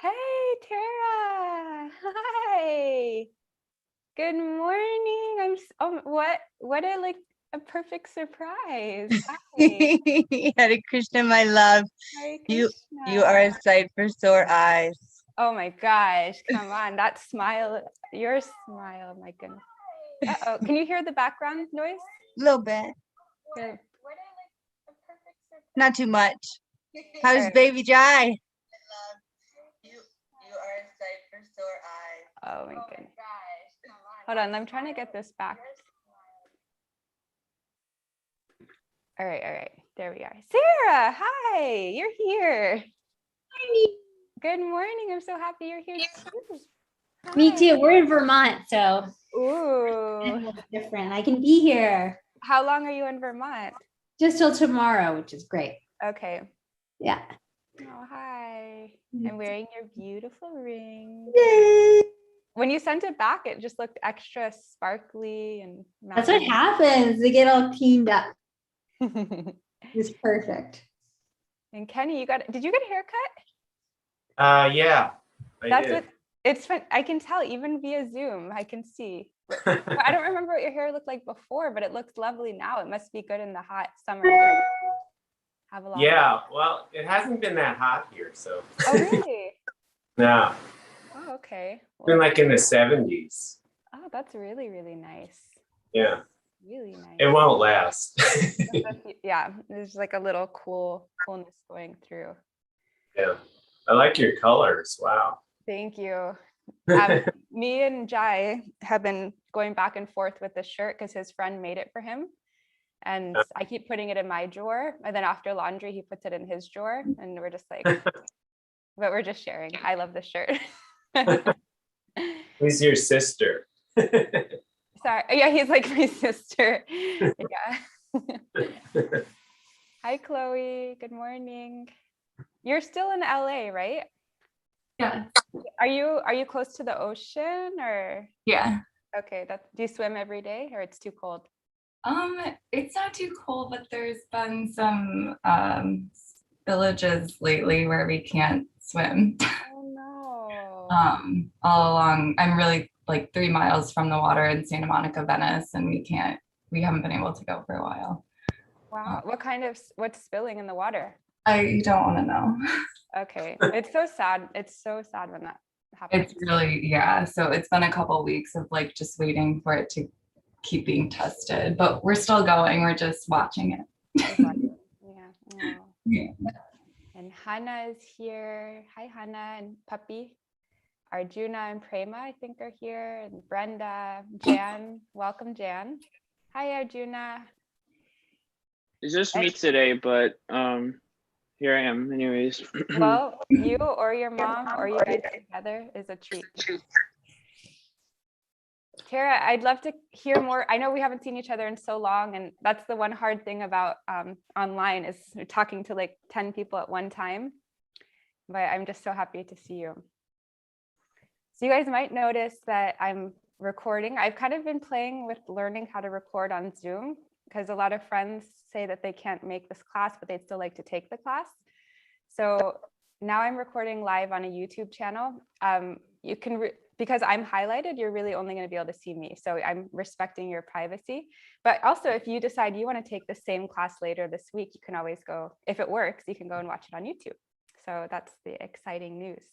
Hey, Tara. Hi. Good morning. What a a perfect surprise. Hi. Hare Krishna, my love. Hare You are a Krishna. sight for sore eyes. Oh my gosh, come on. That smile, your smile, my goodness. Uh-oh. Can you hear the background noise? A little bit, Good. not too much. All How's right. baby Jai? You are a sight for sore eyes. Oh my goodness. Hold on, I'm trying to get this back. All right. There we are. Sarah, hi. You're here. Good morning. I'm so happy you're here too. Me Hi. too. We're in Vermont, so Ooh. it's different. I can be here How long are you in Vermont? just till tomorrow, which is great. Okay. Yeah. Oh, hi. I'm wearing your beautiful ring. Yay. When you sent it back, it just looked extra sparkly and That's what happens. They get all cleaned up. happens. It's perfect. And Kenny, did you get a haircut? Yeah, I did. It's fun. I can tell even via Zoom, I can see. I don't remember what your hair looked like before, but it looks lovely now. It must be good in the hot summer to have a lot. Yeah, well, it hasn't been that hot here, so. Oh, really? No, Oh, okay. it's been like in the 70s. Oh, that's really, really nice. Yeah, Really nice. it won't last. Yeah, there's like a little coolness going through. Yeah, I like your colors. Wow. Thank you. Me and Jai have been going back and forth with this shirt because his friend made it for him. And I keep putting it in my drawer. And then after laundry, he puts it in his drawer. And we're just like, but we're just sharing. I love this shirt. Who's your sister? Sorry. Yeah, he's like my sister. Yeah. Hi, Chloe. Good morning. You're still in LA, right? Yeah. Are you close to the ocean or? Yeah. Okay, do you swim every day or it's too cold? It's not too cold, but there's been some villages lately where we can't swim. Oh no. All along, I'm really like 3 miles from the water in Santa Monica, Venice, and we haven't been able to go for a while. Wow. What's spilling in the water? I don't want to know. Okay. It's so sad. It's so sad when that happens. It's really, yeah. So it's been a couple weeks of like just waiting for it to keep being tested, but we're still going. We're just watching it. Yeah. Oh. Yeah. And Hannah is here. Hi, Hannah and Puppy. Arjuna and Prema, I think, are here. And Brenda, Jan. Welcome, Jan. Hi, Arjuna. It's just me today, but here I am anyways. Well, you or your mom or you guys together is a treat. Tara, I'd love to hear more. I know we haven't seen each other in so long, and that's the one hard thing about online is talking to like 10 people at one time. But I'm just so happy to see you. So you guys might notice that I'm recording. I've kind of been playing with learning how to record on Zoom because a lot of friends say that they can't make this class, but they'd still like to take the class. So now I'm recording live on a YouTube channel. You can, because I'm highlighted, you're really only going to be able to see me. So I'm respecting your privacy. But also, if you decide you want to take the same class later this week, you can always go, if it works, you can go and watch it on YouTube. So that's the exciting news.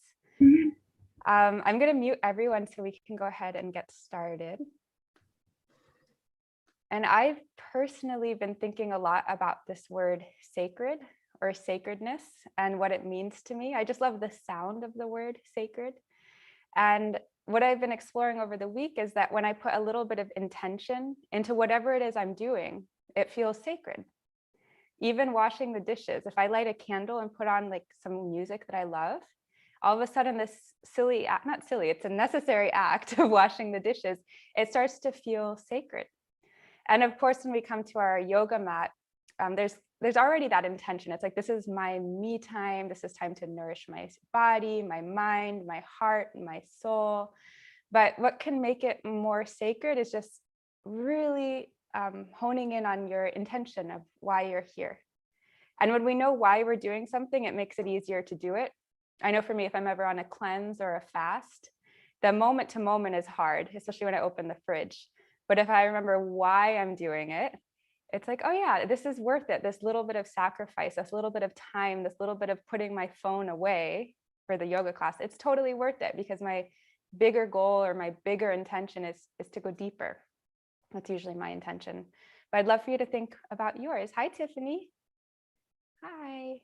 I'm going to mute everyone so we can go ahead and get started. And I've personally been thinking a lot about this word sacred or sacredness and what it means to me. I just love the sound of the word sacred. And what I've been exploring over the week is that when I put a little bit of intention into whatever it is I'm doing, it feels sacred. Even washing the dishes, if I light a candle and put on like some music that I love, all of a sudden this silly, not silly, it's a necessary act of washing the dishes, it starts to feel sacred. And of course, when we come to our yoga mat, there's already that intention. It's like, this is my me time. This is time to nourish my body, my mind, my heart, my soul. But what can make it more sacred is just really honing in on your intention of why you're here. And when we know why we're doing something, it makes it easier to do it. I know for me, if I'm ever on a cleanse or a fast, the moment to moment is hard, especially when I open the fridge. But if I remember why I'm doing it, it's like, oh yeah, this is worth it. This little bit of sacrifice, this little bit of time, this little bit of putting my phone away for the yoga class, it's totally worth it because my bigger goal or my bigger intention is to go deeper. That's usually my intention. But I'd love for you to think about yours. Hi, Tiffany. Hi.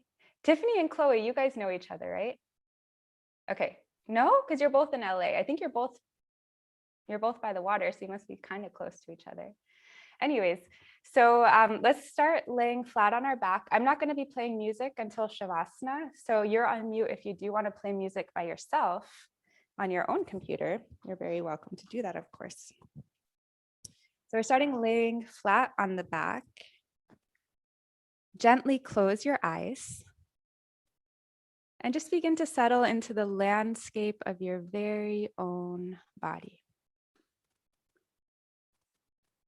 Tiffany and Chloe, you guys know each other, right? Okay. No, because you're both in LA. I think you're both by the water, so you must be kind of close to each other. Anyways, so let's start laying flat on our back. I'm not going to be playing music until Shavasana, so you're on mute if you do want to play music by yourself on your own computer. You're very welcome to do that, of course. So we're starting laying flat on the back. Gently close your eyes and just begin to settle into the landscape of your very own body.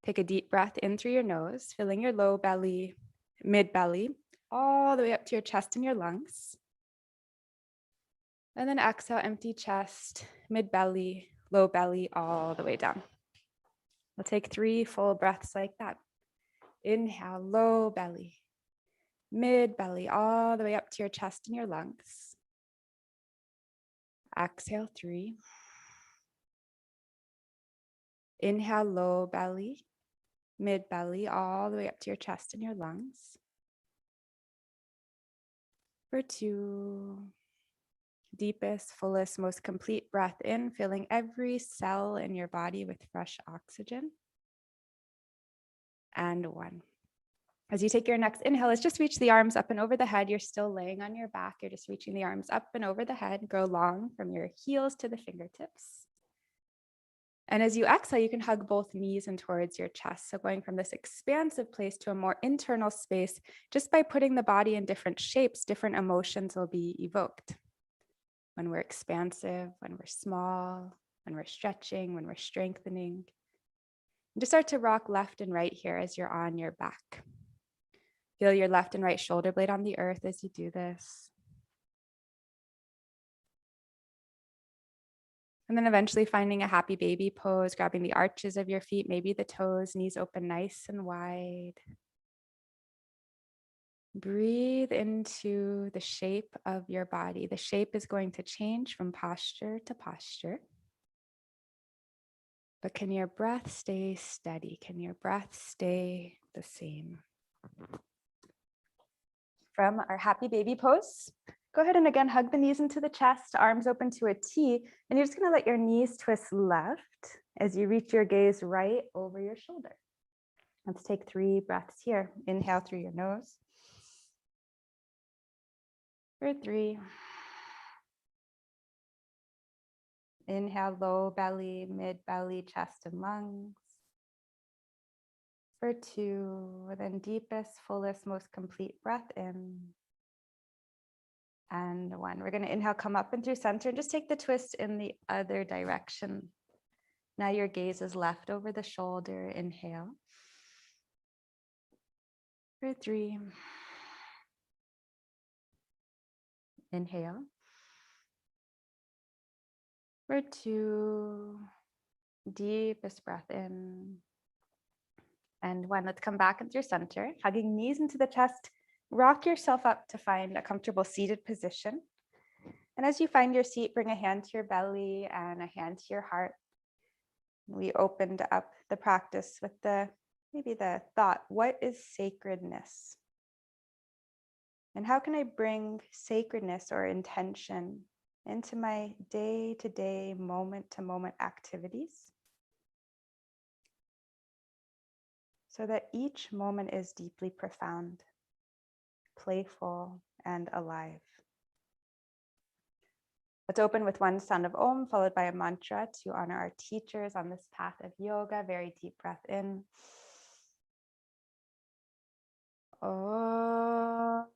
Take a deep breath in through your nose, filling your low belly, mid belly, all the way up to your chest and your lungs. And then exhale, empty chest, mid belly, low belly, all the way down. We'll take 3 full breaths like that. Inhale, low belly, mid belly, all the way up to your chest and your lungs. Exhale, 3. Inhale, low belly, mid belly, all the way up to your chest and your lungs. For 2. Deepest, fullest, most complete breath in, filling every cell in your body with fresh oxygen. And 1. As you take your next inhale, let's just reach the arms up and over the head. You're still laying on your back. You're just reaching the arms up and over the head. Go long from your heels to the fingertips. And as you exhale, you can hug both knees in towards your chest. So going from this expansive place to a more internal space, just by putting the body in different shapes, different emotions will be evoked. When we're expansive, when we're small, when we're stretching, when we're strengthening. And just start to rock left and right here as you're on your back. Feel your left and right shoulder blade on the earth as you do this. And then eventually finding a happy baby pose, grabbing the arches of your feet, maybe the toes, knees open nice and wide. Breathe into the shape of your body. The shape is going to change from posture to posture. But can your breath stay steady? Can your breath stay the same? From our happy baby pose, go ahead and again hug the knees into the chest, arms open to a T, and you're just going to let your knees twist left as you reach your gaze right over your shoulder. Let's take 3 breaths here. Inhale through your nose. For 3. Inhale, low belly, mid belly, chest and lungs. For 2, then deepest, fullest, most complete breath in. And 1. We're going to inhale, come up and through center, and just take the twist in the other direction. Now your gaze is left over the shoulder. Inhale. For 3. Inhale. For 2. Deepest breath in. And 1. Let's come back and through center, hugging knees into the chest. Rock yourself up to find a comfortable seated position. And as you find your seat, bring a hand to your belly and a hand to your heart. We opened up the practice with maybe the thought, what is sacredness? And how can I bring sacredness or intention into my day-to-day, moment-to-moment activities so that each moment is deeply profound, playful, and alive? Let's open with 1 sound of Om, followed by a mantra to honor our teachers on this path of yoga. Very deep breath in. Om.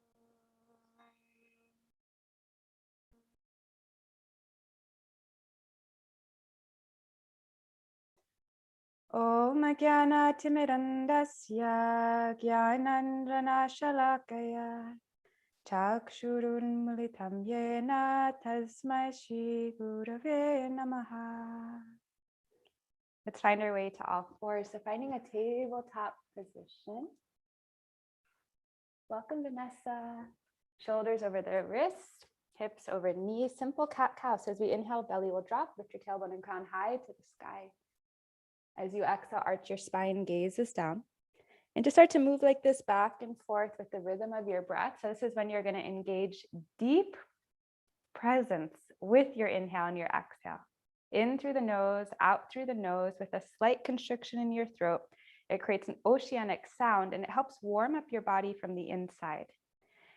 Om Jnana-timirandasya Jnananjana-shalakaya Chakshurunmilitam yena tasmai shri gurave namaha. Let's find our way to all fours. So finding a tabletop position. Welcome, Vanessa. Shoulders over the wrist, hips over knees. Simple cat-cow. So as we inhale, belly will drop. Lift your tailbone and crown high to the sky. As you exhale, arch your spine, gaze is down. And just start to move like this back and forth with the rhythm of your breath. So this is when you're going to engage deep presence with your inhale and your exhale. In through the nose, out through the nose with a slight constriction in your throat. It creates an oceanic sound and it helps warm up your body from the inside.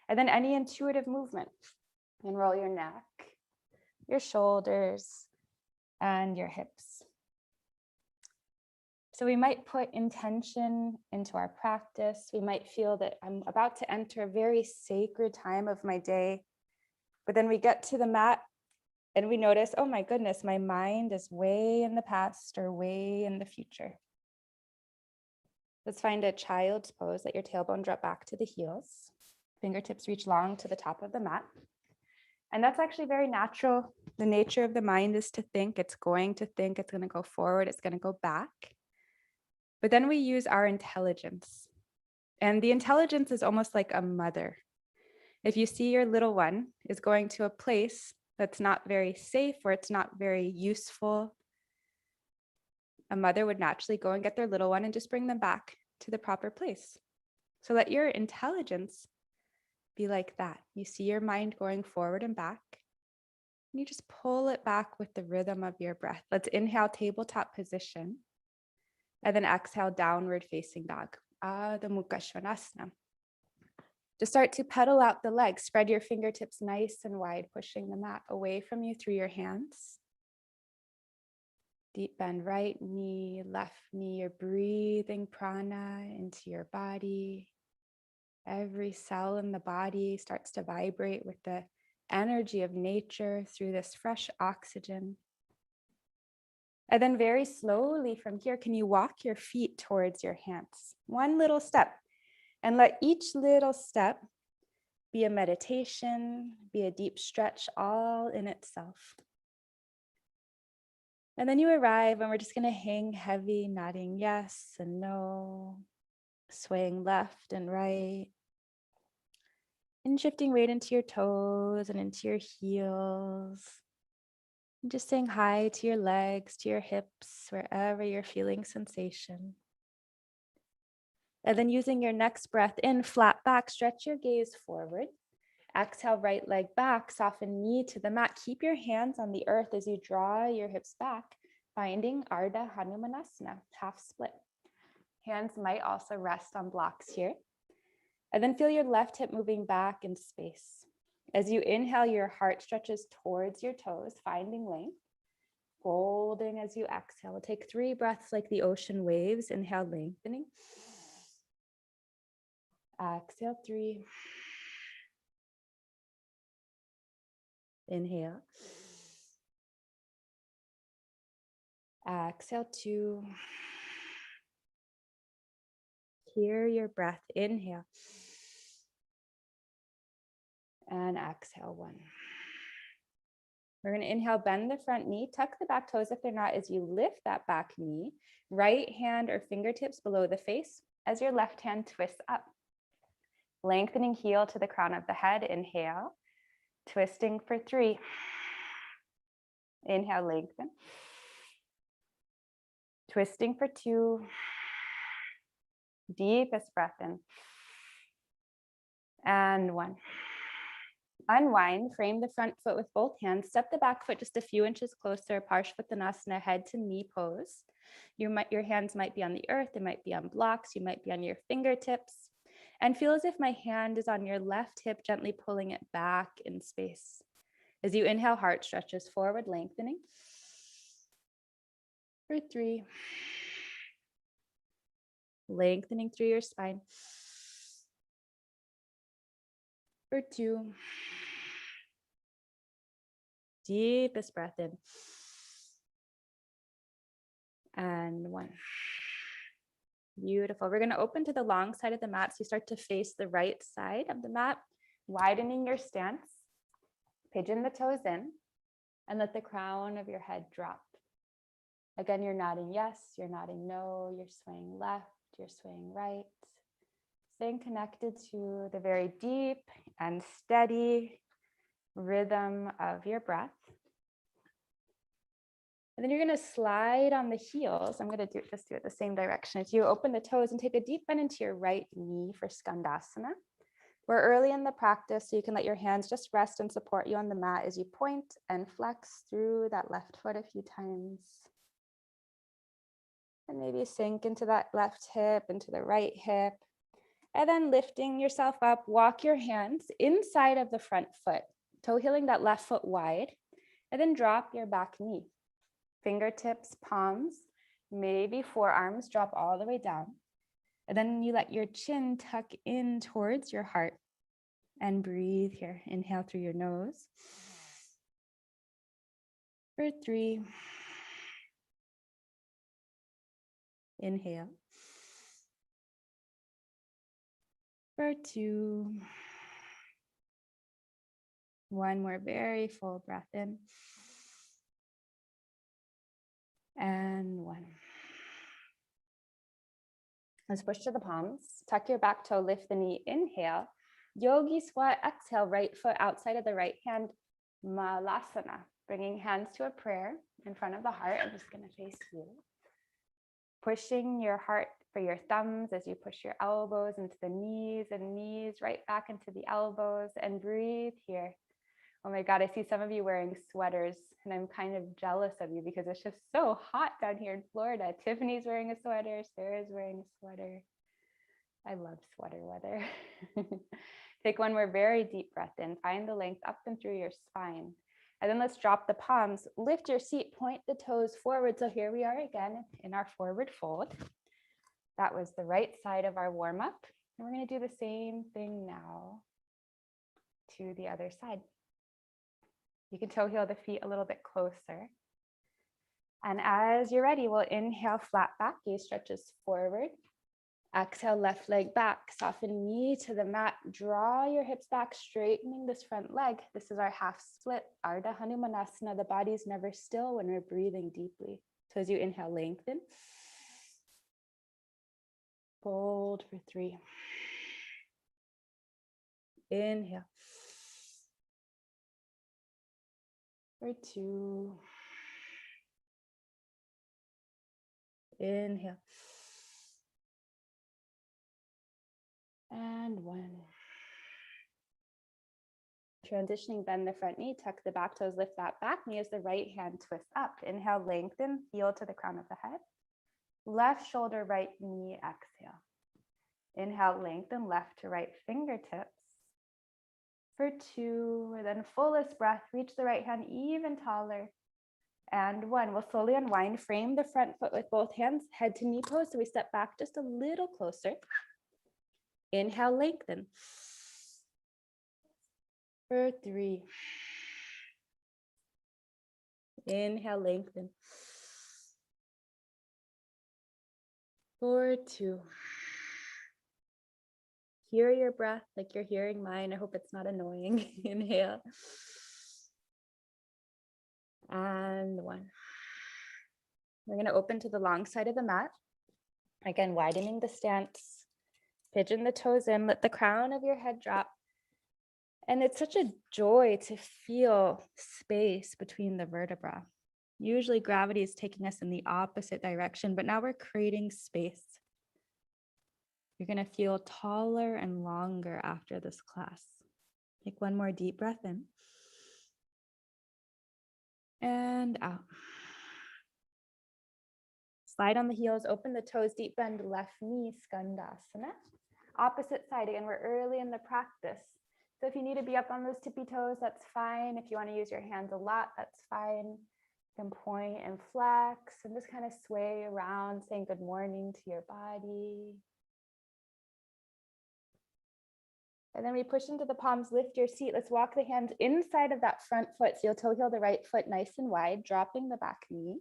And then any intuitive movement. Enroll your neck, your shoulders, and your hips. So we might put intention into our practice. We might feel that I'm about to enter a very sacred time of my day. But then we get to the mat and we notice, oh my goodness, my mind is way in the past or way in the future. Let's find a child's pose. Let your tailbone drop back to the heels. Fingertips reach long to the top of the mat. And that's actually very natural. The nature of the mind is to think. It's going to think. It's going to go forward. It's going to go back. But then we use our intelligence. And the intelligence is almost like a mother. If you see your little one is going to a place that's not very safe or it's not very useful, a mother would naturally go and get their little one and just bring them back to the proper place. So let your intelligence be like that. You see your mind going forward and back, and you just pull it back with the rhythm of your breath. Let's inhale, tabletop position. And then exhale, downward facing dog, Adho Mukha Svanasana. Just start to pedal out the legs. Spread your fingertips nice and wide, pushing the mat away from you through your hands. Deep bend right knee, left knee. You're breathing prana into your body. Every cell in the body starts to vibrate with the energy of nature through this fresh oxygen. And then very slowly from here, can you walk your feet towards your hands? One little step. And let each little step be a meditation, be a deep stretch all in itself. And then you arrive and we're just going to hang heavy, nodding yes and no, swaying left and right. And shifting weight into your toes and into your heels. Just saying hi to your legs, to your hips, wherever you're feeling sensation. And then using your next breath in, flat back, stretch your gaze forward. Exhale, right leg back, soften knee to the mat. Keep your hands on the earth as you draw your hips back, finding Ardha Hanumanasana, half split. Hands might also rest on blocks here. And then feel your left hip moving back in space. As you inhale, your heart stretches towards your toes, finding length. Folding as you exhale. We'll take 3 breaths like the ocean waves. Inhale, lengthening. Exhale, 3. Inhale. Exhale, 2. Hear your breath. Inhale. And exhale, 1. We're going to inhale, bend the front knee, tuck the back toes if they're not as you lift that back knee. Right hand or fingertips below the face as your left hand twists up. Lengthening heel to the crown of the head. Inhale. Twisting for 3. Inhale, lengthen. Twisting for 2. Deepest breath in. And 1. Unwind, frame the front foot with both hands. Step the back foot just a few inches closer, Parshvattanasana, head to knee pose. Your hands might be on the earth, they might be on blocks, you might be on your fingertips. And feel as if my hand is on your left hip, gently pulling it back in space. As you inhale, heart stretches forward, lengthening. For 3. Lengthening through your spine. For 2. Deepest breath in. And 1. Beautiful. We're going to open to the long side of the mat. So you start to face the right side of the mat. widening your stance, pigeon the toes in, and let the crown of your head drop. Again, you're nodding yes, you're nodding no, you're swaying left, you're swaying right. Staying connected to the very deep and steady rhythm of your breath. And then you're going to slide on the heels. I'm going to just do it the same direction as you. Open the toes and take a deep bend into your right knee for Skandasana. We're early in the practice, so you can let your hands just rest and support you on the mat as you point and flex through that left foot a few times. And maybe sink into that left hip, into the right hip. And then lifting yourself up, walk your hands inside of the front foot, toe heeling that left foot wide, and then drop your back knee. Fingertips, palms, maybe forearms drop all the way down. And then you let your chin tuck in towards your heart and breathe here. Inhale through your nose. For 3. Inhale. For 2. One more very full breath in. And 1. Let's push to the palms. Tuck your back toe, lift the knee, inhale. Yogi squat, exhale, right foot outside of the right hand, Malasana. Bringing hands to a prayer in front of the heart. I'm just gonna face you. Pushing your heart for your thumbs as you push your elbows into the knees and knees right back into the elbows, and breathe here. Oh my God, I see some of you wearing sweaters and I'm kind of jealous of you because it's just so hot down here in Florida. Tiffany's wearing a sweater, Sarah's wearing a sweater. I love sweater weather. Take one more very deep breath in, find the length up and through your spine. And then let's drop the palms, lift your seat, point the toes forward. So here we are again in our forward fold. That was the right side of our warm up. And we're gonna do the same thing now to the other side. You can toe heel the feet a little bit closer. And as you're ready, we'll inhale, flat back, gaze stretches forward. Exhale, left leg back, soften knee to the mat, draw your hips back, straightening this front leg. This is our half split, Ardha Hanumanasana. The body's never still when we're breathing deeply. So as you inhale, lengthen. Fold for 3. Inhale. For 2. Inhale. And 1. Transitioning, bend the front knee, tuck the back toes, lift that back knee as the right hand twists up. Inhale, lengthen, heel to the crown of the head. Left shoulder, right knee, exhale. Inhale, lengthen, left to right fingertips. For 2, and then fullest breath, reach the right hand even taller. And 1, we'll slowly unwind, frame the front foot with both hands, head to knee pose. So we step back just a little closer. Inhale, lengthen. For 3. Inhale, lengthen. For 2. Hear your breath like you're hearing mine. I hope it's not annoying. Inhale. And 1. We're going to open to the long side of the mat. Again, widening the stance. Pigeon the toes in. Let the crown of your head drop. And it's such a joy to feel space between the vertebrae. Usually gravity is taking us in the opposite direction, but now we're creating space. You're going to feel taller and longer after this class. Take one more deep breath in. And out. Slide on the heels, open the toes, deep bend left knee, Skandasana. Opposite side, again, we're early in the practice. So if you need to be up on those tippy toes, that's fine. If you want to use your hands a lot, that's fine. You can point and flex and just kind of sway around, saying good morning to your body. And then we push into the palms, lift your seat. Let's walk the hands inside of that front foot. So you'll toe heel the right foot nice and wide, dropping the back knee.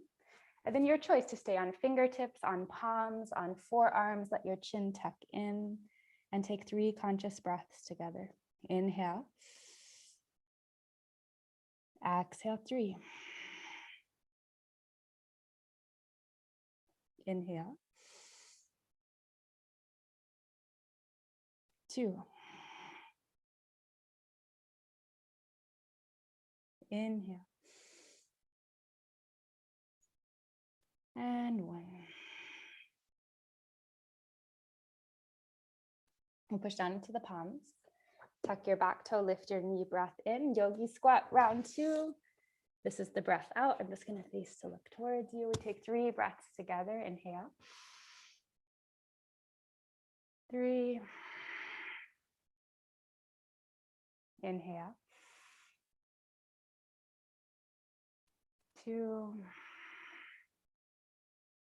And then your choice to stay on fingertips, on palms, on forearms. Let your chin tuck in and take 3 conscious breaths together. Inhale. Exhale, 3. Inhale. 2. Inhale. And 1. And push down into the palms. Tuck your back toe, lift your knee, breath in. Yogi squat, round 2. This is the breath out. I'm just going to face to look towards you. We take 3 breaths together. Inhale. 3. Inhale. 2.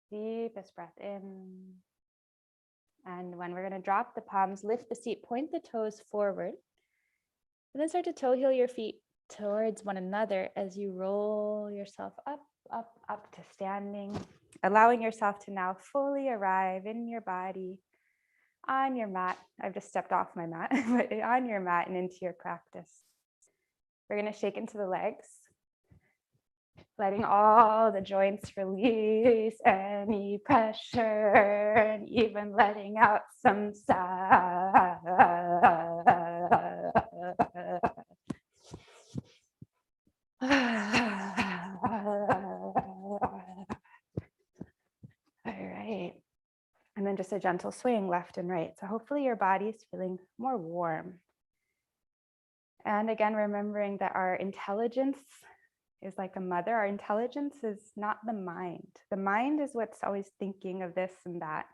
Deepest breath in. And when we're going to drop the palms, lift the seat, point the toes forward. And then start to toe heel your feet towards one another as you roll yourself up, up, up to standing, allowing yourself to now fully arrive in your body, on your mat. I've just stepped off my mat, but on your mat and into your practice. We're going to shake into the legs, letting all the joints release any pressure, and even letting out some sigh. All right. And then just a gentle swing left and right. So hopefully your body is feeling more warm. And again, remembering that our intelligence is like a mother. Our intelligence is not the mind. The mind is what's always thinking of this and that.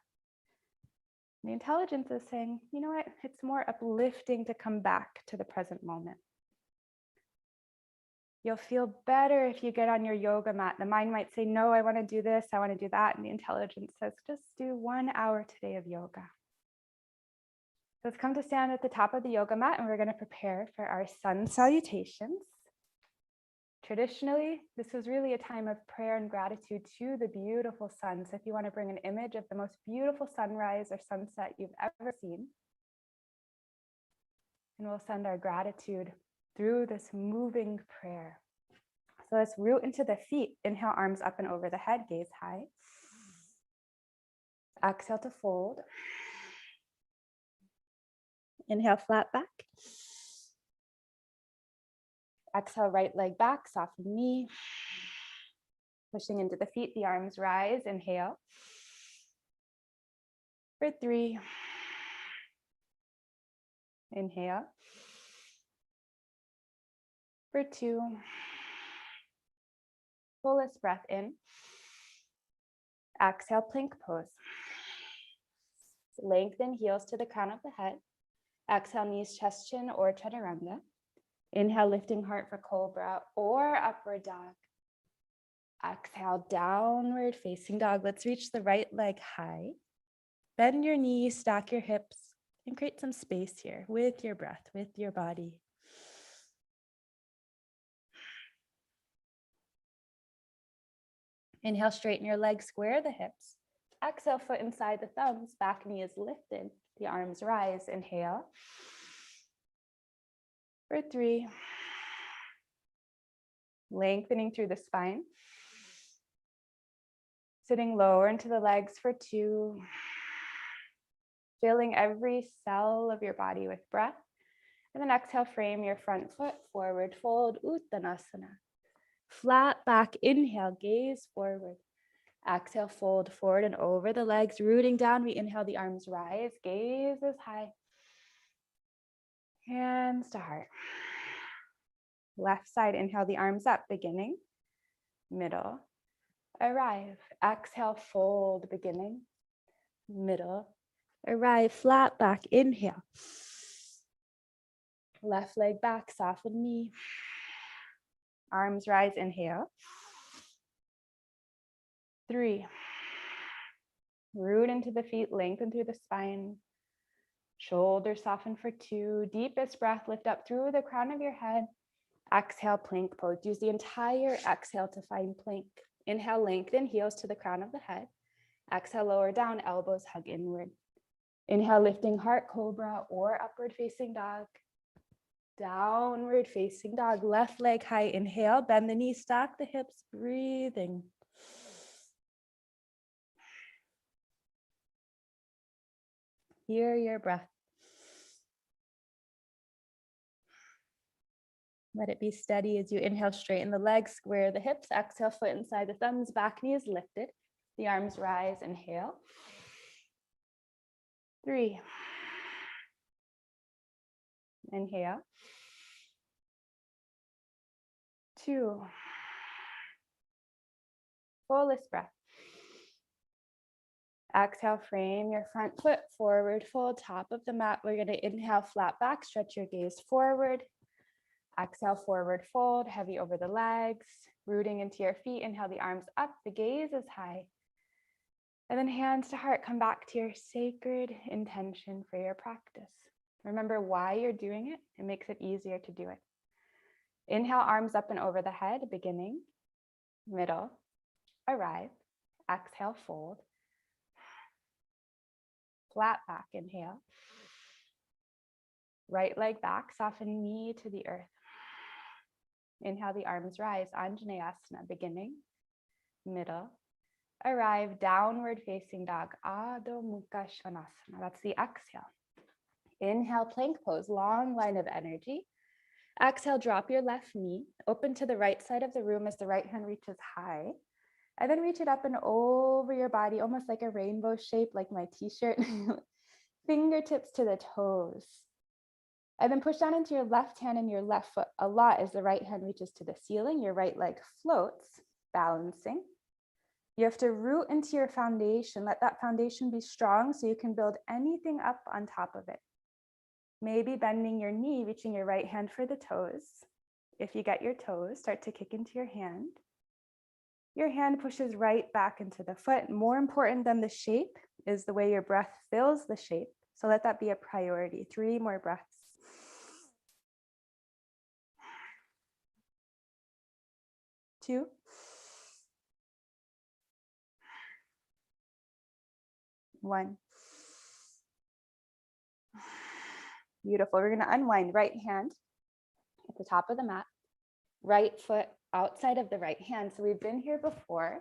The intelligence is saying, you know what? It's more uplifting to come back to the present moment. You'll feel better if you get on your yoga mat. The mind might say, no, I want to do this, I want to do that. And the intelligence says, just do 1 hour today of yoga. So let's come to stand at the top of the yoga mat, and we're going to prepare for our sun salutations. Traditionally, this is really a time of prayer and gratitude to the beautiful sun. So if you want to bring an image of the most beautiful sunrise or sunset you've ever seen, and we'll send our gratitude through this moving prayer. So let's root into the feet. Inhale, arms up and over the head, gaze high. Exhale to fold. Inhale, flat back. Exhale, right leg back, soften knee. Pushing into the feet, the arms rise. Inhale. For 3. Inhale. For 2. Fullest breath in. Exhale, plank pose. Lengthen heels to the crown of the head. Exhale, knees, chest, chin, or chaturanga. Inhale, lifting heart for cobra or upward dog. Exhale, downward facing dog. Let's reach the right leg high. Bend your knees, stack your hips, and create some space here with your breath, with your body. Inhale, straighten your legs, square the hips. Exhale, foot inside the thumbs, back knee is lifted. The arms rise. Inhale. For 3. Lengthening through the spine. Sitting lower into the legs for 2. Filling every cell of your body with breath. And then exhale, frame your front foot, forward fold, Uttanasana. Flat back, inhale, gaze forward. Exhale, fold forward and over the legs, rooting down. We inhale, the arms rise, gaze is high. Hands to heart. Left side, inhale, the arms up, beginning, middle, arrive. Exhale, fold, beginning, middle, arrive. Flat back, inhale. Left leg back, soften knee. Arms rise, inhale. 3. Root into the feet, lengthen through the spine. Shoulders soften for 2. Deepest breath, lift up through the crown of your head. Exhale, plank pose. Use the entire exhale to find plank. Inhale, lengthen, heels to the crown of the head. Exhale, lower down, elbows hug inward. Inhale, lifting heart, cobra or upward facing dog. downward facing dog. Left leg high, inhale, bend the knees, stack the hips, breathing. Hear your breath. Let it be steady as you inhale, straighten the legs, square the hips, exhale, foot inside the thumbs, back knee is lifted. The arms rise, inhale. 3. Inhale. 2. Fullest breath. Exhale, frame your front foot forward, fold top of the mat. We're going to inhale, flat back, stretch your gaze forward. Exhale, forward fold, heavy over the legs, rooting into your feet. Inhale, the arms up, the gaze is high. And then hands to heart, come back to your sacred intention for your practice. Remember why you're doing it. It makes it easier to do it. Inhale, arms up and over the head, beginning, middle, arrive. Exhale, fold. Flat back, inhale. Right leg back, soften knee to the earth. Inhale, the arms rise, Anjaneyasana, beginning, middle, arrive, downward facing dog, Adho Mukha Svanasana. That's the exhale. Inhale, plank pose, long line of energy. Exhale, drop your left knee, open to the right side of the room as the right hand reaches high. And then reach it up and over your body, almost like a rainbow shape, like my t-shirt. Fingertips to the toes. And then push down into your left hand and your left foot a lot as the right hand reaches to the ceiling. Your right leg floats, balancing. You have to root into your foundation. Let that foundation be strong so you can build anything up on top of it. Maybe bending your knee, reaching your right hand for the toes. If you get your toes, start to kick into your hand. Your hand pushes right back into the foot. More important than the shape is the way your breath fills the shape. So let that be a priority. 3 more breaths. 2. 1. Beautiful. We're going to unwind. Right hand at the top of the mat. Right foot outside of the right hand. So we've been here before.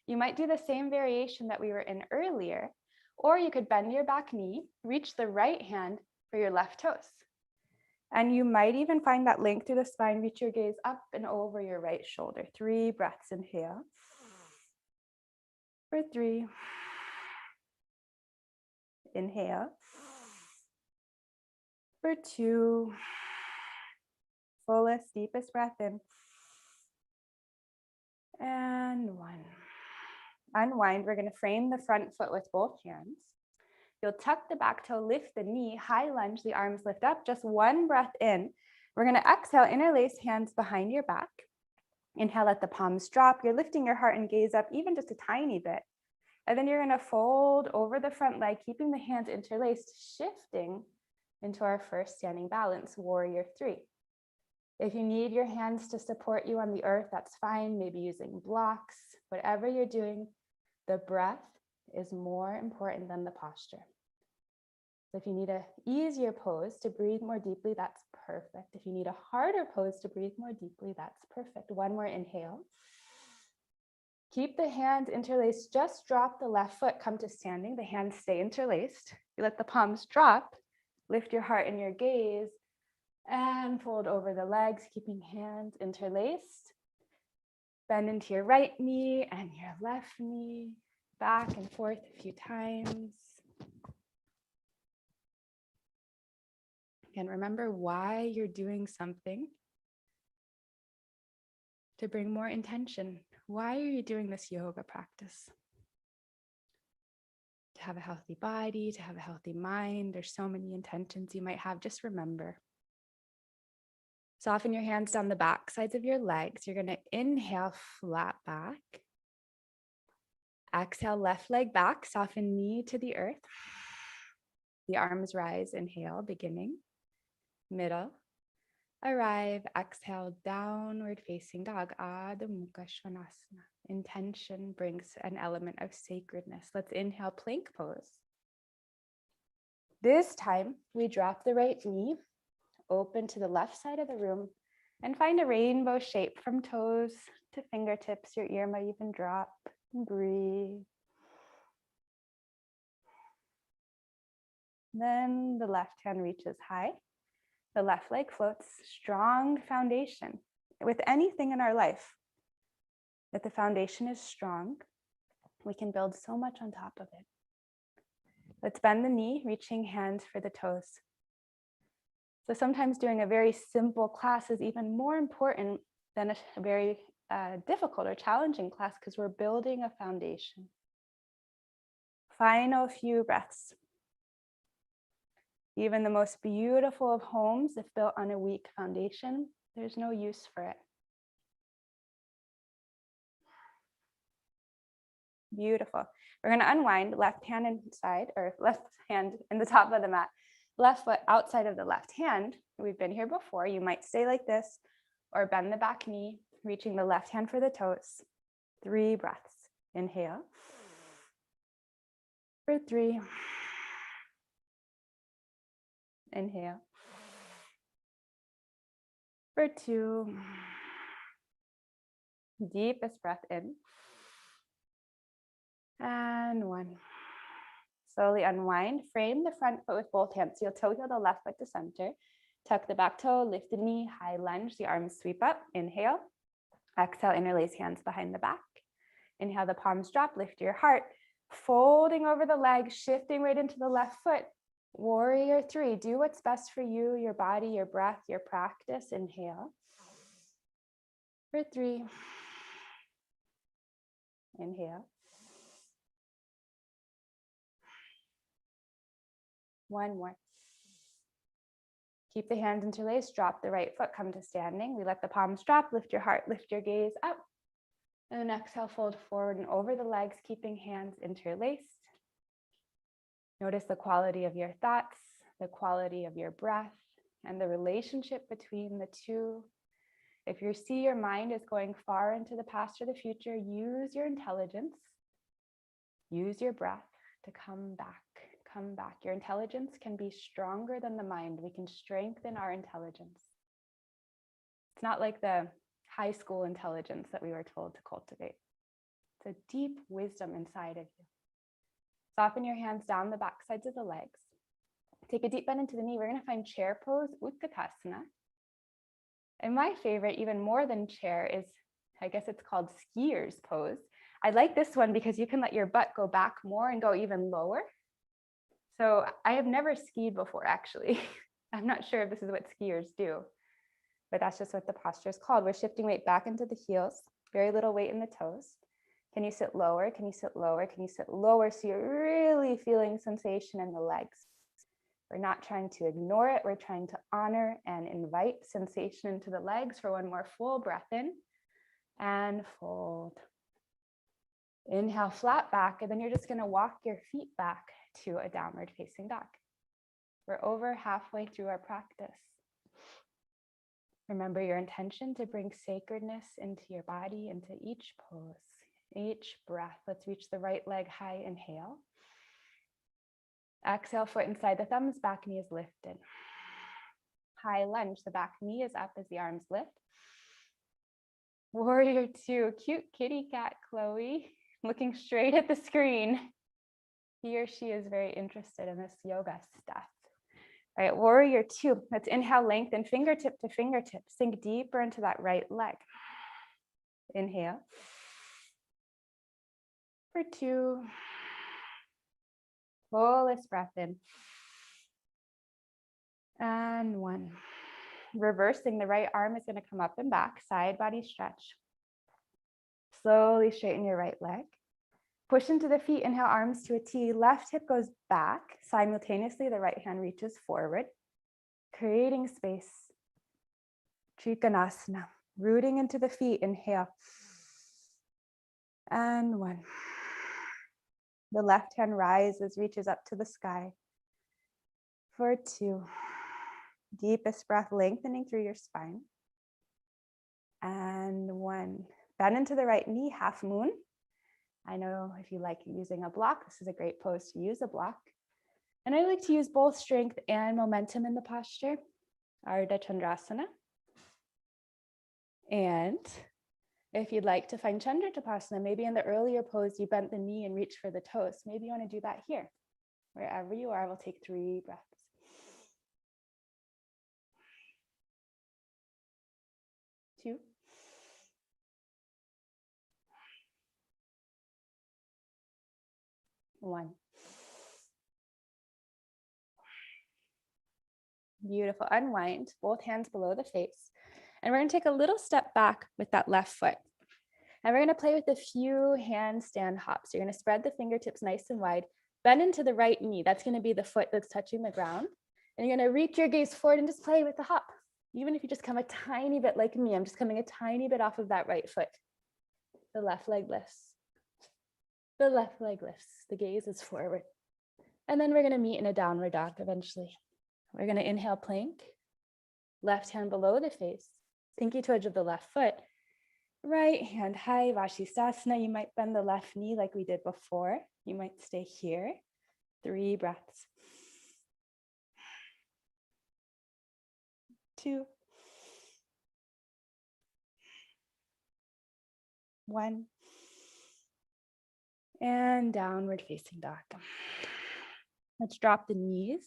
You might do the same variation that we were in earlier, or you could bend your back knee, reach the right hand for your left toes. And you might even find that length through the spine, reach your gaze up and over your right shoulder. 3 breaths, inhale. For 3. Inhale. For 2. Fullest, deepest breath in. And 1. Unwind. We're going to frame the front foot with both hands. You'll tuck the back toe, lift the knee, high lunge, the arms lift up. Just 1 breath in. We're going to exhale, interlace hands behind your back. Inhale, let the palms drop. You're lifting your heart and gaze up even just a tiny bit. And then you're going to fold over the front leg, keeping the hands interlaced, shifting into our first standing balance, warrior 3. If you need your hands to support you on the earth, that's fine. Maybe using blocks, whatever you're doing, the breath is more important than the posture. So if you need an easier pose to breathe more deeply, that's perfect. If you need a harder pose to breathe more deeply, that's perfect. 1 more inhale. Keep the hands interlaced. Just drop the left foot, come to standing. The hands stay interlaced. You let the palms drop, lift your heart and your gaze, and fold over the legs, keeping hands interlaced. Bend into your right knee and your left knee, back and forth a few times. And remember why you're doing something to bring more intention. Why are you doing this yoga practice? To have a healthy body, to have a healthy mind. There's so many intentions you might have. Just remember. Soften your hands down the back sides of your legs. You're going to inhale, flat back. Exhale, left leg back, soften knee to the earth. The arms rise, inhale, beginning, middle, arrive, exhale, downward facing dog, Adho Mukha Svanasana. Intention brings an element of sacredness. Let's inhale, plank pose. This time, we drop the right knee, open to the left side of the room and find a rainbow shape from toes to fingertips. Your ear might even drop. Breathe. Then the left hand reaches high. The left leg floats. Strong foundation. With anything in our life, if the foundation is strong, we can build so much on top of it. Let's bend the knee, reaching hands for the toes. So sometimes doing a very simple class is even more important than a very difficult or challenging class because we're building a foundation. Final few breaths. Even the most beautiful of homes, if built on a weak foundation, there's no use for it. Beautiful. We're going to unwind, left hand inside, or left hand in the top of the mat, left foot outside of the left hand. We've been here before. You might stay like this or bend the back knee, reaching the left hand for the toes. 3 breaths. Inhale. For 3. Inhale. For 2. Deepest breath in. And 1. Slowly unwind. Frame the front foot with both hands. So you'll toe heel the left foot to center. Tuck the back toe, lift the knee, high lunge. The arms sweep up. Inhale. Exhale, interlace hands behind the back. Inhale, the palms drop. Lift your heart. Folding over the legs, shifting right into the left foot. Warrior 3. Do what's best for you, your body, your breath, your practice. Inhale. For 3. Inhale. 1 more. Keep the hands interlaced, drop the right foot, come to standing. We let the palms drop, lift your heart, lift your gaze up. And then exhale, fold forward and over the legs, keeping hands interlaced. Notice the quality of your thoughts, the quality of your breath, and the relationship between the two. If you see your mind is going far into the past or the future, use your intelligence, use your breath to come back. Come back. Your intelligence can be stronger than the mind. We can strengthen our intelligence. It's not like the high school intelligence that we were told to cultivate. It's a deep wisdom inside of you. Soften your hands down the back sides of the legs. Take a deep bend into the knee. We're going to find chair pose, Utkatasana. And my favorite, even more than chair, is, I guess it's called skier's pose. I like this one because you can let your butt go back more and go even lower. So I have never skied before, actually. I'm not sure if this is what skiers do, but that's just what the posture is called. We're shifting weight back into the heels, very little weight in the toes. Can you sit lower? Can you sit lower? Can you sit lower? So you're really feeling sensation in the legs. We're not trying to ignore it. We're trying to honor and invite sensation into the legs for 1 more full breath in and fold. Inhale, flat back, and then you're just going to walk your feet back to a downward facing dog. We're over halfway through our practice. Remember your intention to bring sacredness into your body, into each pose, each breath. Let's reach the right leg high. Inhale. Exhale, foot inside the thumbs, back knee is lifted. High lunge, the back knee is up as the arms lift. Warrior 2, cute kitty cat Chloe, looking straight at the screen. He or she is very interested in this yoga stuff. All right, warrior 2. Let's inhale, lengthen fingertip to fingertip. Sink deeper into that right leg. Inhale. For 2. Fullest breath in. And 1. Reversing, the right arm is going to come up and back, side body stretch. Slowly straighten your right leg. Push into the feet, inhale, arms to a T. Left hip goes back. Simultaneously, the right hand reaches forward, creating space. Trikonasana, rooting into the feet, inhale. And 1. The left hand rises, reaches up to the sky. For 2. Deepest breath, lengthening through your spine. And 1. Bend into the right knee, half moon. I know if you like using a block, this is a great pose to use a block. And I like to use both strength and momentum in the posture. Ardha Chandrasana. And if you'd like to find Chandratapasana, maybe in the earlier pose, you bent the knee and reached for the toes. Maybe you want to do that here. Wherever you are, we'll take 3 breaths. Two. One. Beautiful. Unwind, both hands below the face. And we're going to take a little step back with that left foot. And we're going to play with a few handstand hops. You're going to spread the fingertips nice and wide, bend into the right knee. That's going to be the foot that's touching the ground. And you're going to reach your gaze forward and just play with the hop. Even if you just come a tiny bit like me, I'm just coming a tiny bit off of that right foot. The left leg lifts. The left leg lifts. The gaze is forward. And then we're going to meet in a downward dog eventually. We're going to inhale plank, left hand below the face, pinky toe edge of the left foot, right hand high, Vashisthasana. You might bend the left knee like we did before. You might stay here. 3 breaths. 2. 1. And downward facing dog. Let's drop the knees.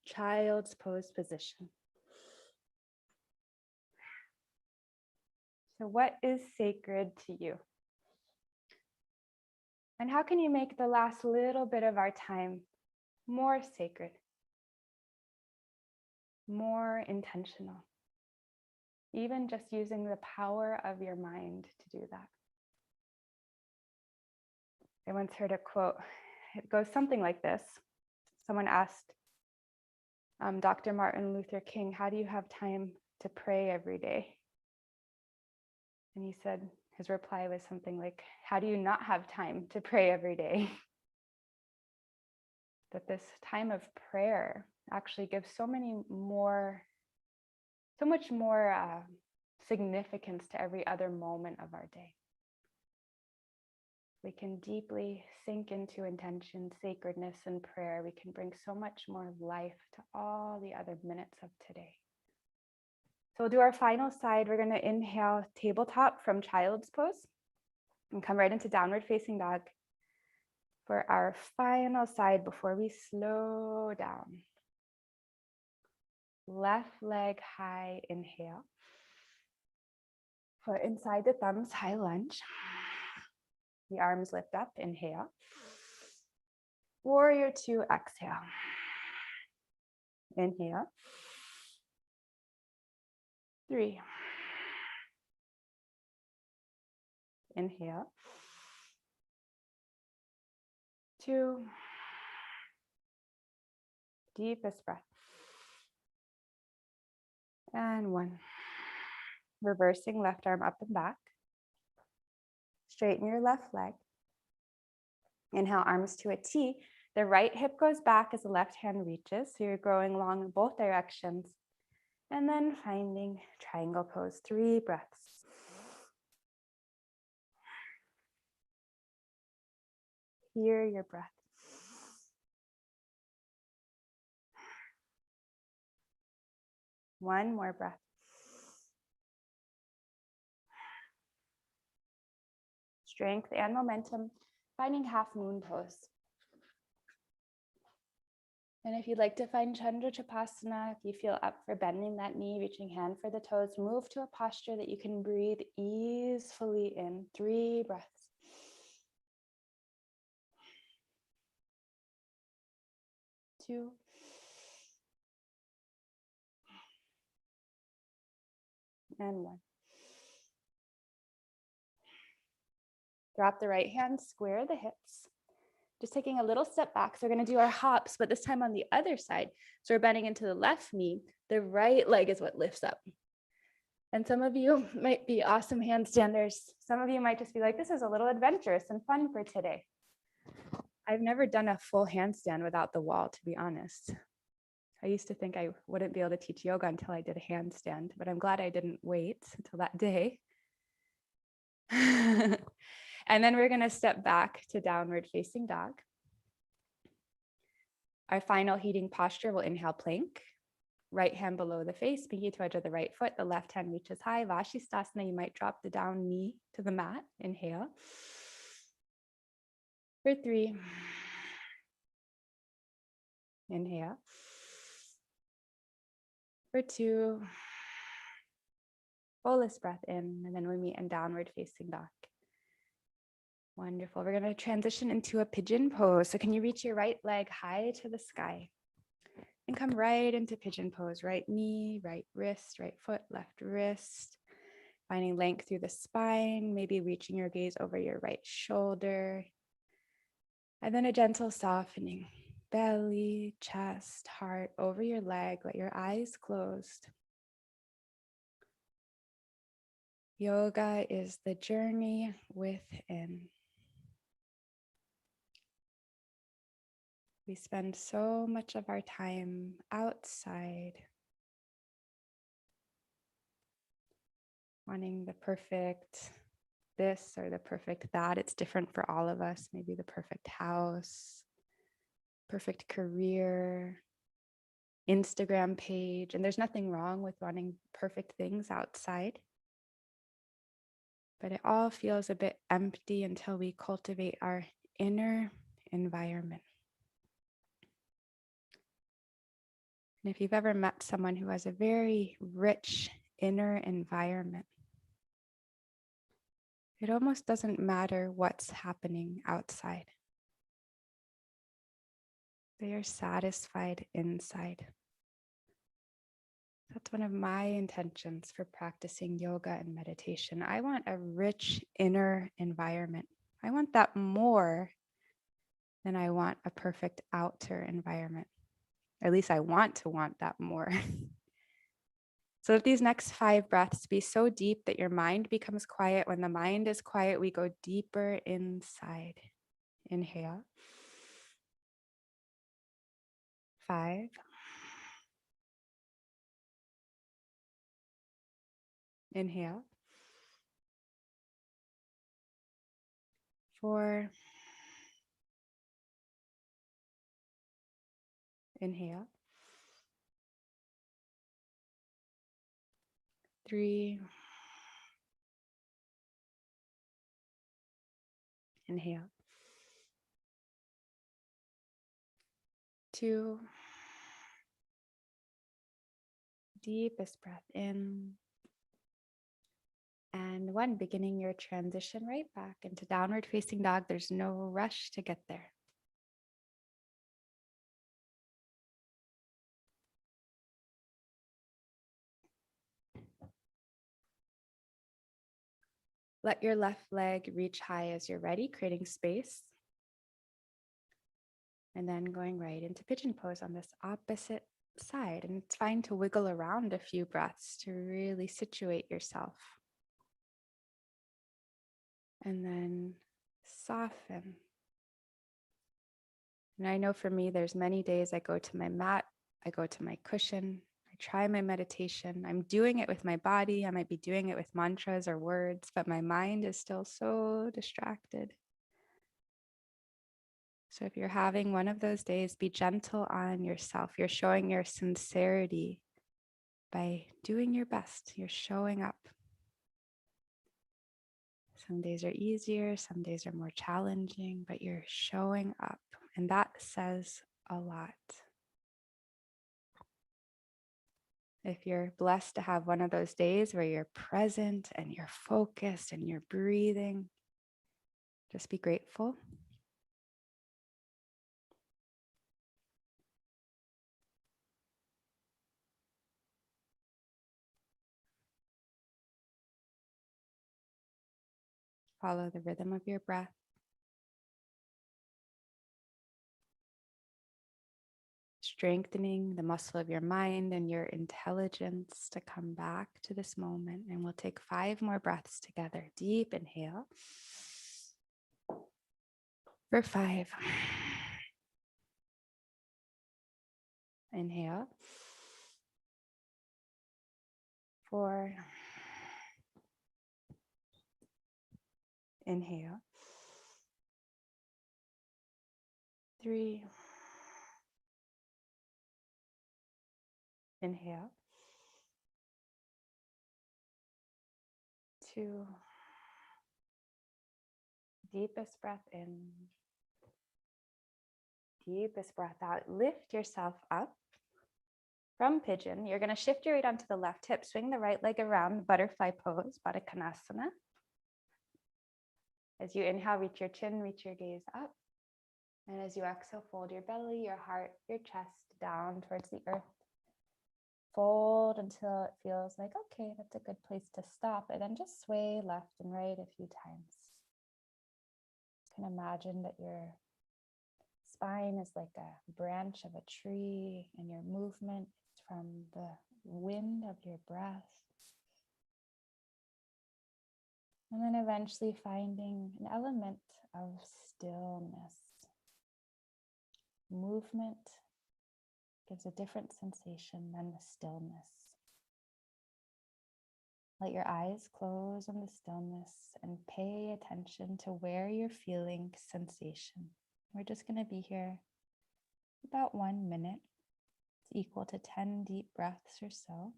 Child's pose position. So what is sacred to you? And how can you make the last little bit of our time more sacred, more intentional? Even just using the power of your mind to do that. I once heard a quote. It goes something like this. Someone asked Dr. Martin Luther King, how do you have time to pray every day? And he said, his reply was something like, how do you not have time to pray every day? That this time of prayer actually gives so much more significance to every other moment of our day. We can deeply sink into intention, sacredness, and prayer. We can bring so much more life to all the other minutes of today. So we'll do our final side. We're going to inhale tabletop from child's pose and come right into downward facing dog for our final side before we slow down. Left leg high, inhale. Foot inside the thumbs, high lunge. The arms lift up, inhale. Warrior 2, exhale. Inhale. 3. Inhale. 2. Deepest breath. And 1. Reversing left arm up and back. Straighten your left leg. Inhale, arms to a T. The right hip goes back as the left hand reaches. So you're growing long in both directions. And then finding triangle pose, 3 breaths. Hear your breath. One more breath. Strength and momentum, finding half moon pose. And if you'd like to find Chandratapasana, if you feel up for bending that knee, reaching hand for the toes, move to a posture that you can breathe easily in. 3 breaths. Two. And 1. Drop the right hand, square the hips. Just taking a little step back. So we're going to do our hops, but this time on the other side. So we're bending into the left knee. The right leg is what lifts up. And some of you might be awesome handstanders. Some of you might just be like, this is a little adventurous and fun for today. I've never done a full handstand without the wall, to be honest. I used to think I wouldn't be able to teach yoga until I did a handstand, but I'm glad I didn't wait until that day. And then we're going to step back to downward facing dog. Our final heating posture will inhale plank, right hand below the face, pinky toe edge of the right foot, the left hand reaches high. Vashisthasana, you might drop the down knee to the mat. Inhale. For 3. Inhale. For 2. Fullest breath in, and then we meet in downward facing dog. Wonderful. We're going to transition into a pigeon pose. So can you reach your right leg high to the sky and come right into pigeon pose? Right knee, right wrist, right foot, left wrist. Finding length through the spine, maybe reaching your gaze over your right shoulder. And then a gentle softening. Belly, chest, heart over your leg. Let your eyes closed. Yoga is the journey within. We spend so much of our time outside, wanting the perfect this or the perfect that. It's different for all of us. Maybe the perfect house, perfect career, Instagram page. And there's nothing wrong with wanting perfect things outside. But it all feels a bit empty until we cultivate our inner environment. And if you've ever met someone who has a very rich inner environment, it almost doesn't matter what's happening outside. They are satisfied inside. That's one of my intentions for practicing yoga and meditation. I want a rich inner environment. I want that more than I want a perfect outer environment. At least I want that more. So let these next 5 breaths be so deep that your mind becomes quiet. When the mind is quiet, we go deeper inside. Inhale. 5. Inhale. 4. Inhale. 3. Inhale. 2. Deepest breath in. And 1, beginning your transition right back into downward facing dog. There's no rush to get there. Let your left leg reach high as you're ready, creating space. And then going right into pigeon pose on this opposite side. And it's fine to wiggle around a few breaths to really situate yourself. And then soften. And I know for me, there's many days I go to my mat, I go to my cushion, I try my meditation. I'm doing it with my body. I might be doing it with mantras or words, but my mind is still so distracted. So if you're having one of those days, be gentle on yourself. You're showing your sincerity by doing your best. You're showing up. Some days are easier, some days are more challenging, but you're showing up. And that says a lot. If you're blessed to have one of those days where you're present and you're focused and you're breathing, just be grateful. Follow the rhythm of your breath. Strengthening the muscle of your mind and your intelligence to come back to this moment. And we'll take 5 more breaths together. Deep inhale. For 5. Inhale. 4. Inhale. 3. Inhale. 2. Deepest breath in. Deepest breath out. Lift yourself up from pigeon. You're going to shift your weight onto the left hip. Swing the right leg around, butterfly pose, Baddha Konasana. As you inhale, reach your chin, reach your gaze up. And as you exhale, fold your belly, your heart, your chest down towards the earth. Fold until it feels like, okay, that's a good place to stop. And then just sway left and right a few times. You can imagine that your spine is like a branch of a tree, and your movement is from the wind of your breath. And then eventually finding an element of stillness. Movement gives a different sensation than the stillness. Let your eyes close on the stillness and pay attention to where you're feeling sensation. We're just going to be here about 1 minute. It's equal to 10 deep breaths or so.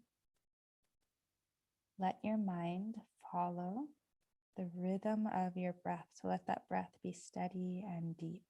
Let your mind follow the rhythm of your breath. So let that breath be steady and deep.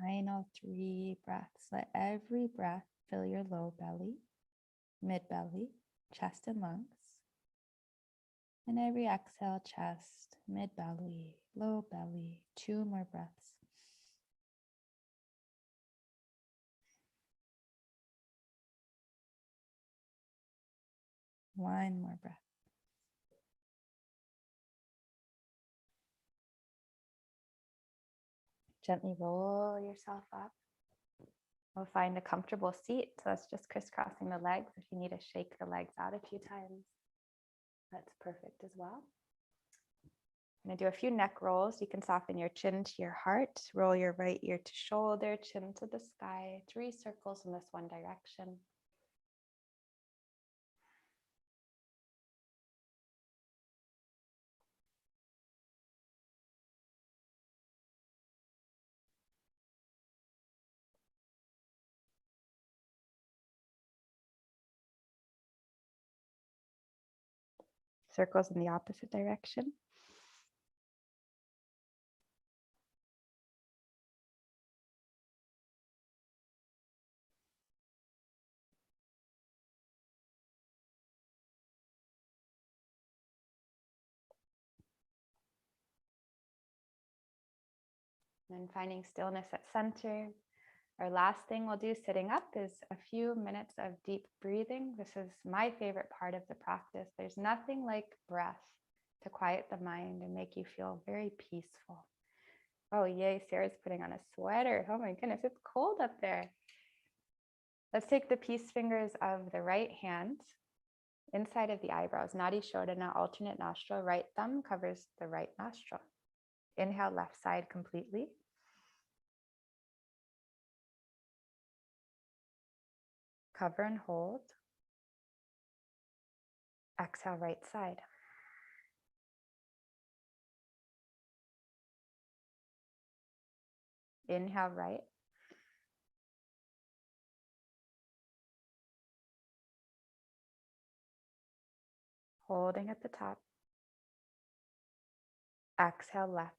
Final 3 breaths. Let every breath fill your low belly, mid belly, chest and lungs. And every exhale, chest, mid belly, low belly. 2 more breaths. One more breath. Gently roll yourself up. We'll find a comfortable seat. So that's just crisscrossing the legs. If you need to shake the legs out a few times, that's perfect as well. I'm going to do a few neck rolls. You can soften your chin to your heart. Roll your right ear to shoulder, chin to the sky. 3 circles in this one direction. Circles in the opposite direction. And then finding stillness at center. Our last thing we'll do sitting up is a few minutes of deep breathing. This is my favorite part of the practice. There's nothing like breath to quiet the mind and make you feel very peaceful. Oh, yay, Sarah's putting on a sweater. Oh my goodness, it's cold up there. Let's take the peace fingers of the right hand inside of the eyebrows. Nadi Shodhana, alternate nostril. Right thumb covers the right nostril. Inhale, left side completely. Cover and hold. Exhale, right side. Inhale, right. Holding at the top. Exhale, left.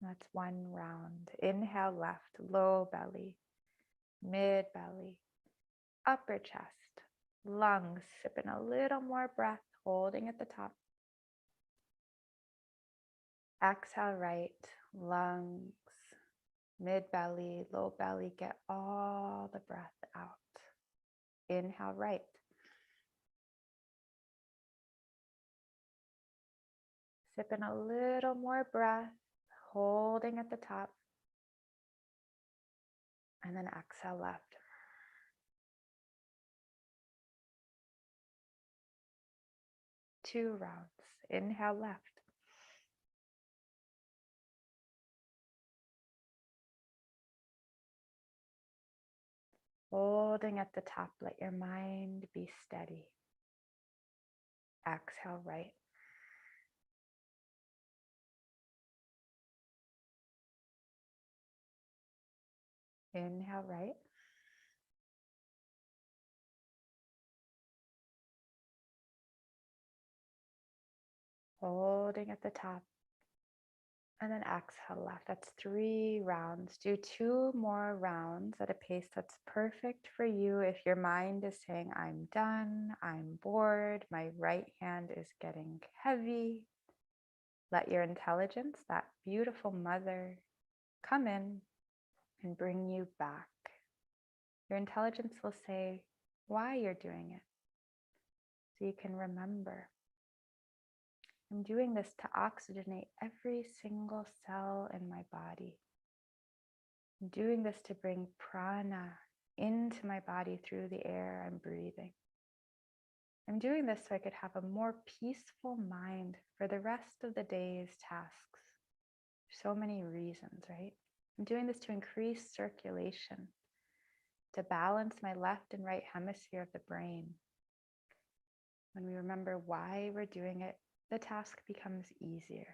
That's 1 round. Inhale, left, low belly, mid belly, upper chest, lungs. Sip in a little more breath, holding at the top. Exhale, right, lungs, mid belly, low belly. Get all the breath out. Inhale, right. Sip in a little more breath, holding at the top. And then exhale, left. 2 rounds. Inhale left. Holding at the top, let your mind be steady. Exhale right. Inhale right. Holding at the top. And then exhale left. That's 3 rounds. Do 2 more rounds at a pace that's perfect for you. If your mind is saying, I'm done, I'm bored, my right hand is getting heavy, let your intelligence, that beautiful mother, come in and bring you back. Your intelligence will say why you're doing it, so you can remember. I'm doing this to oxygenate every single cell in my body. I'm doing this to bring prana into my body through the air I'm breathing. I'm doing this so I could have a more peaceful mind for the rest of the day's tasks. So many reasons, right? I'm doing this to increase circulation, to balance my left and right hemisphere of the brain. When we remember why we're doing it, the task becomes easier.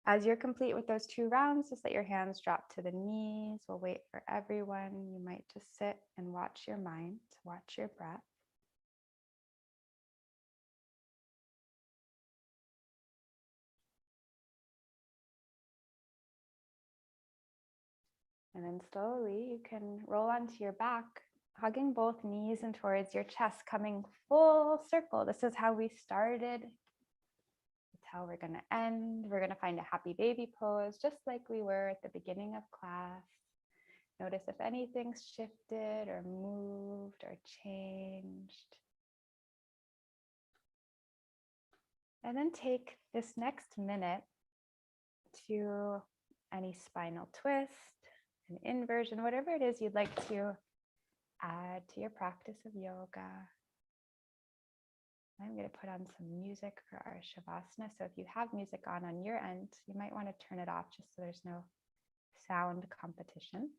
As you're complete with those 2 rounds, just let your hands drop to the knees. We'll wait for everyone. You might just sit and watch your mind, watch your breath. And then slowly you can roll onto your back, hugging both knees in towards your chest, coming full circle. This is how we started. It's how we're going to end. We're going to find a happy baby pose, just like we were at the beginning of class. Notice if anything's shifted or moved or changed. And then take this next minute to any spinal twist, an inversion, whatever it is you'd like to add to your practice of yoga. I'm going to put on some music for our Shavasana. So if you have music on your end, you might want to turn it off just so there's no sound competition.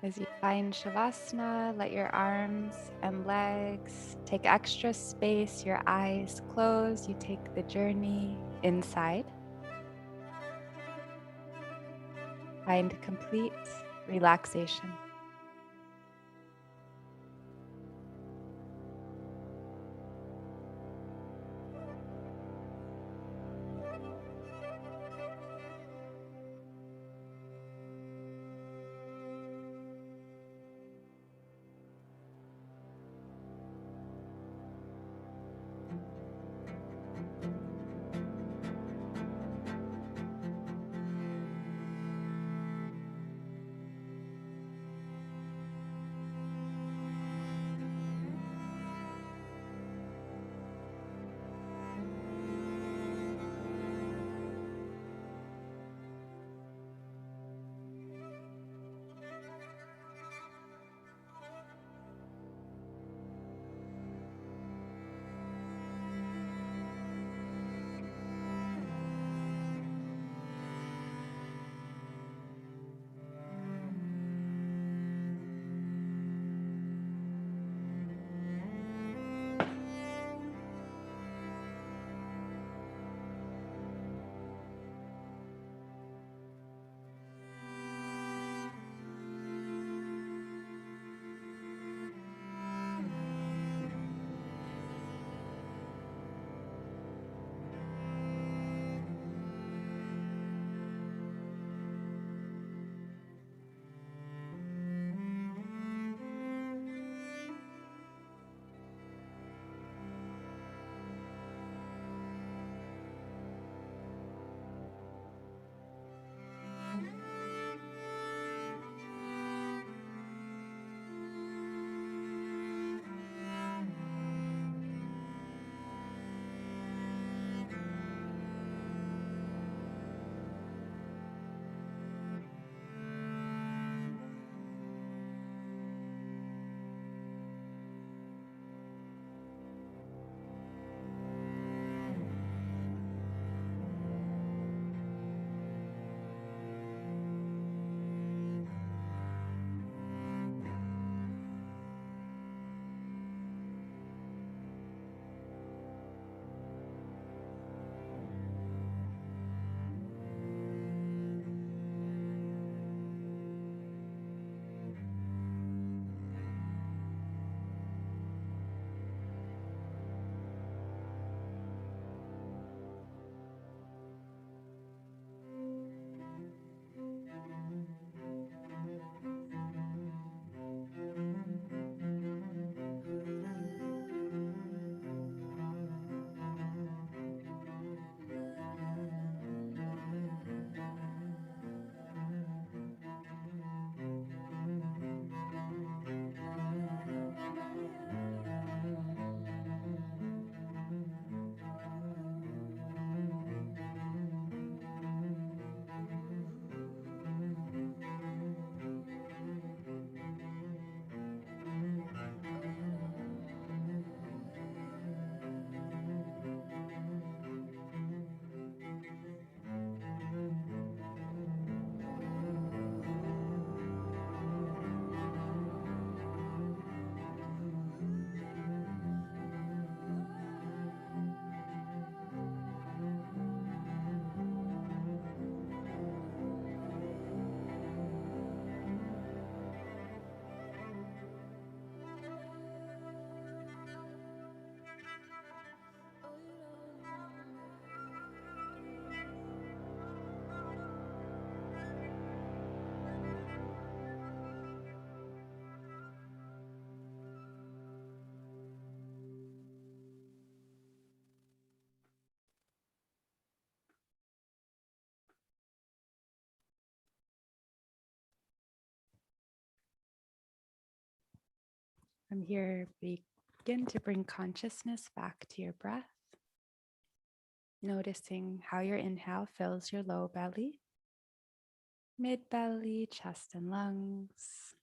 As you find Shavasana, let your arms and legs take extra space, your eyes close, you take the journey inside. Find complete relaxation. From here, begin to bring consciousness back to your breath. Noticing how your inhale fills your low belly, mid belly, chest, and lungs.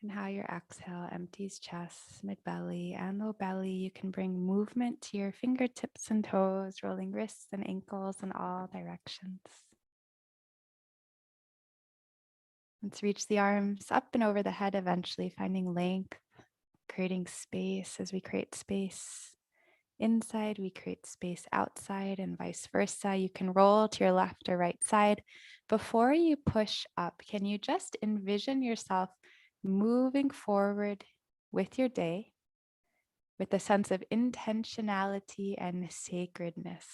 And how your exhale empties chest, mid belly, and low belly. You can bring movement to your fingertips and toes, rolling wrists and ankles in all directions. Let's reach the arms up and over the head, eventually finding length, creating space. As we create space inside, we create space outside, and vice versa. You can roll to your left or right side. Before you push up, can you just envision yourself moving forward with your day with a sense of intentionality and sacredness?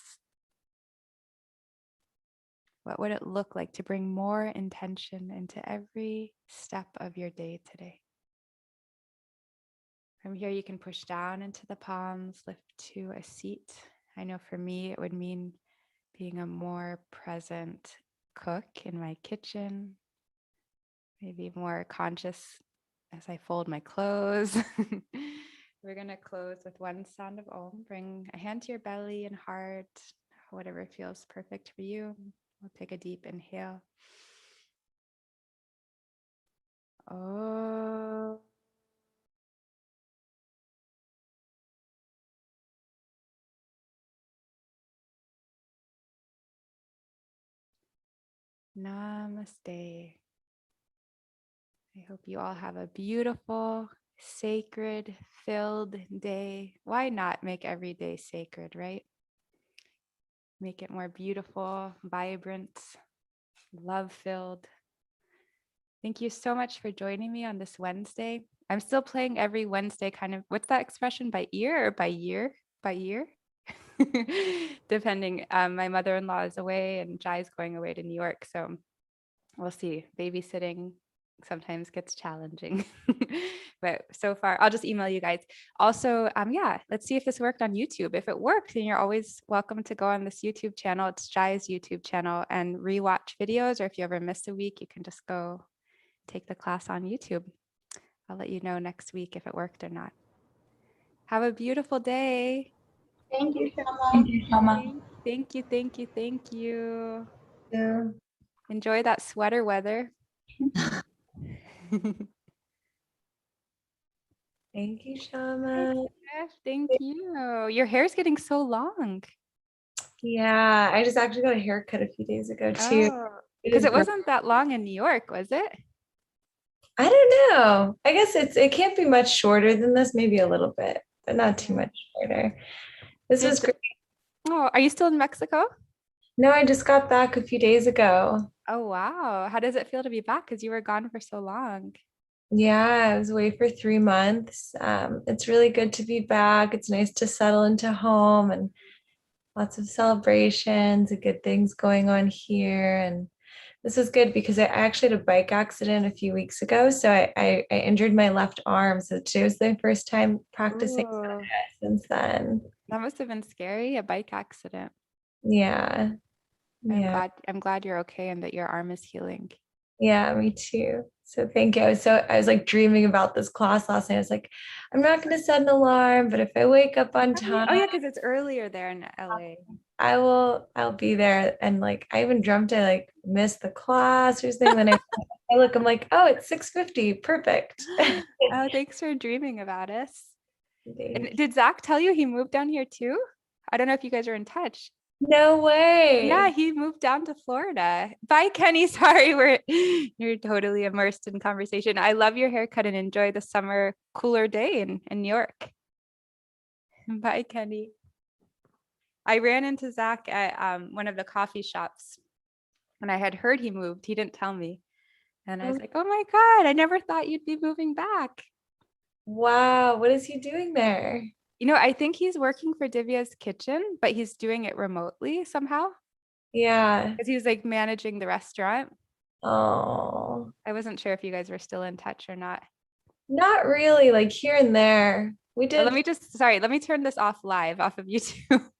What would it look like to bring more intention into every step of your day today? From here, you can push down into the palms, lift to a seat. I know for me, it would mean being a more present cook in my kitchen, maybe more conscious as I fold my clothes. We're going to close with one sound of Om. Bring a hand to your belly and heart, whatever feels perfect for you. We'll take a deep inhale. Oh. Namaste. I hope you all have a beautiful, sacred, filled day. Why not make every day sacred, right? Make it more beautiful, vibrant, love-filled. Thank you so much for joining me on this Wednesday. I'm still playing every Wednesday, kind of, what's that expression, by ear or by year? By year? Depending. My mother-in-law is away and Jai's going away to New York. So we'll see. Babysitting sometimes gets challenging. But so far, I'll just email you guys. Also, yeah, let's see if this worked on YouTube. If it worked, then you're always welcome to go on this YouTube channel. It's Jai's YouTube channel, and rewatch videos. Or if you ever miss a week, you can just go take the class on YouTube. I'll let you know next week if it worked or not. Have a beautiful day. Thank you, Thank Shama. you, Shama. Thank you, thank you, thank you. Yeah. Enjoy that sweater weather. Thank you, Shama. Thank you. Your hair's getting so long. Yeah, I just actually got a haircut a few days ago too. Oh, It because is it wasn't that long in New York, was it? I don't know. I guess it can't be much shorter than this, maybe a little bit, but not too much shorter. This was great. Oh, are you still in Mexico? No, I just got back a few days ago. Oh, wow. How does it feel to be back? Because you were gone for so long. Yeah, I was away for 3 months. It's really good to be back. It's nice to settle into home and lots of celebrations and good things going on here. And this is good because I actually had a bike accident a few weeks ago. So I injured my left arm. So today was the first time practicing Ooh, since then. that must have been scary, a bike accident. Yeah. Yeah. I'm glad you're okay and that your arm is healing. Yeah, me too. So thank you. I was like dreaming about this class last night. I was like, I'm not going to set an alarm, but if I wake up on time, Oh yeah, because it's earlier there in LA. I'll be there. And like I even dreamt I like missed the class or something. Then I look, I'm like, oh, it's 6:50. Perfect. Oh, thanks for dreaming about us. Thank And you. did Zach tell you he moved down here too? I don't know if you guys are in touch. No way. Yeah, he moved down to Florida. Bye, Kenny. Sorry, you're totally immersed in conversation. I love your haircut and enjoy the summer cooler day in New York. Bye, Kenny. I ran into Zach at one of the coffee shops and I had heard he moved. He didn't tell me. And I was like, oh my God, I never thought you'd be moving back. Wow. What is he doing there? You know, I think he's working for Divya's Kitchen, but he's doing it remotely somehow Yeah. because he was like managing the restaurant. Oh, I wasn't sure if you guys were still in touch or not. not really. Like here and there. We did. Let me turn this off live off of YouTube.